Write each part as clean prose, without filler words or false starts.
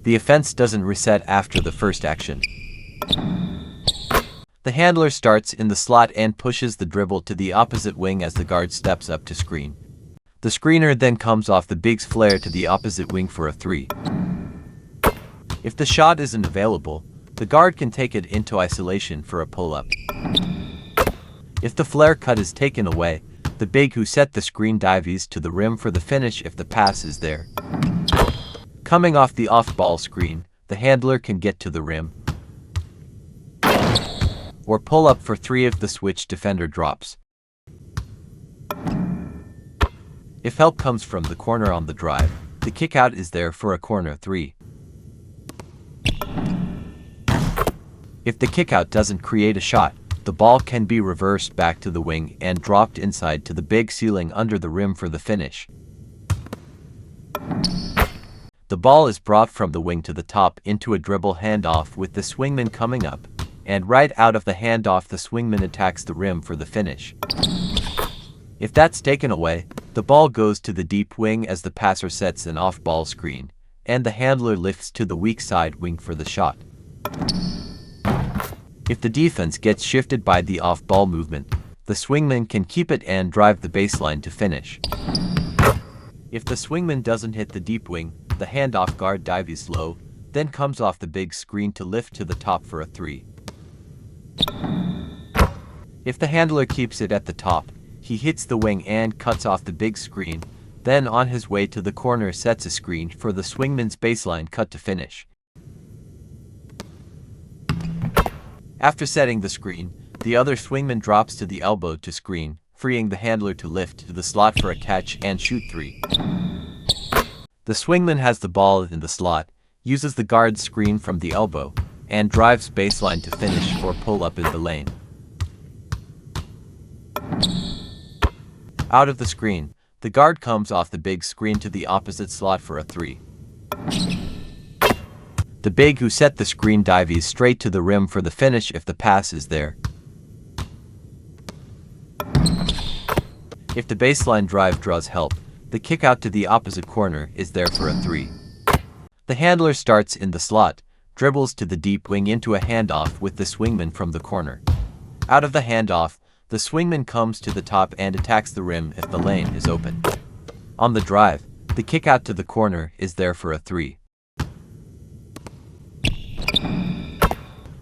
The offense doesn't reset after the first action. The handler starts in the slot and pushes the dribble to the opposite wing as the guard steps up to screen. The screener then comes off the big's flare to the opposite wing for a 3. If the shot isn't available, the guard can take it into isolation for a pull-up. If the flare cut is taken away, the big who set the screen dives to the rim for the finish if the pass is there. Coming off the off-ball screen, the handler can get to the rim or pull up for 3 if the switch defender drops. If help comes from the corner on the drive, the kickout is there for a corner 3. If the kickout doesn't create a shot, the ball can be reversed back to the wing and dropped inside to the big ceiling under the rim for the finish. The ball is brought from the wing to the top into a dribble handoff with the swingman coming up, and right out of the handoff the swingman attacks the rim for the finish. If that's taken away, the ball goes to the deep wing as the passer sets an off-ball screen, and the handler lifts to the weak side wing for the shot. If the defense gets shifted by the off-ball movement, the swingman can keep it and drive the baseline to finish. If the swingman doesn't hit the deep wing, the handoff guard dives low, then comes off the big screen to lift to the top for a 3. If the handler keeps it at the top, he hits the wing and cuts off the big screen, then on his way to the corner sets a screen for the swingman's baseline cut to finish. After setting the screen, the other swingman drops to the elbow to screen, freeing the handler to lift to the slot for a catch and shoot 3. The swingman has the ball in the slot, uses the guard's screen from the elbow, and drives baseline to finish or pull up in the lane. Out of the screen, the guard comes off the big screen to the opposite slot for a 3. The big who set the screen dives straight to the rim for the finish if the pass is there. If the baseline drive draws help, the kick out to the opposite corner is there for a 3. The handler starts in the slot, dribbles to the deep wing into a handoff with the swingman from the corner. Out of the handoff, the swingman comes to the top and attacks the rim if the lane is open. On the drive, the kick out to the corner is there for a 3.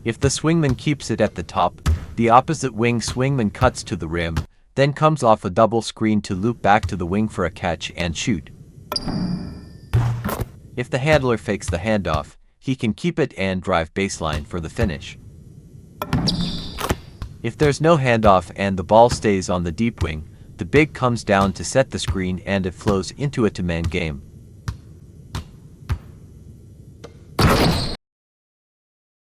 If the swingman keeps it at the top, the opposite wing swingman cuts to the rim, then comes off a double screen to loop back to the wing for a catch and shoot. If the handler fakes the handoff, he can keep it and drive baseline for the finish. If there's no handoff and the ball stays on the deep wing, the big comes down to set the screen and it flows into a two-man game.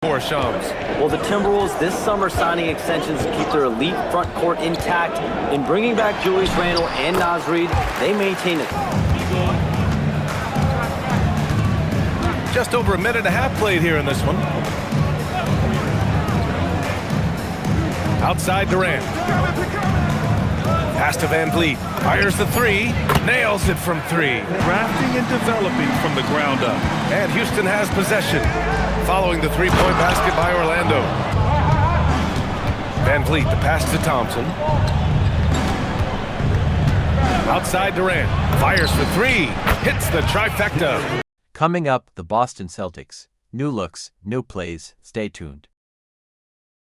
Well, the Timberwolves this summer signing extensions to keep their elite front court intact. In bringing back Julius Randle and Naz Reid, they maintain it. Just over a minute and a half played here in this one. Outside Durant. Pass to Van Vliet. Fires the 3. Nails it from 3. Drafting and developing from the ground up. And Houston has possession. Following the three-point basket by Orlando. Van Vliet, the pass to Thompson. Outside Durant. Fires for 3. Hits the trifecta. Coming up, the Boston Celtics. New looks, new plays. Stay tuned.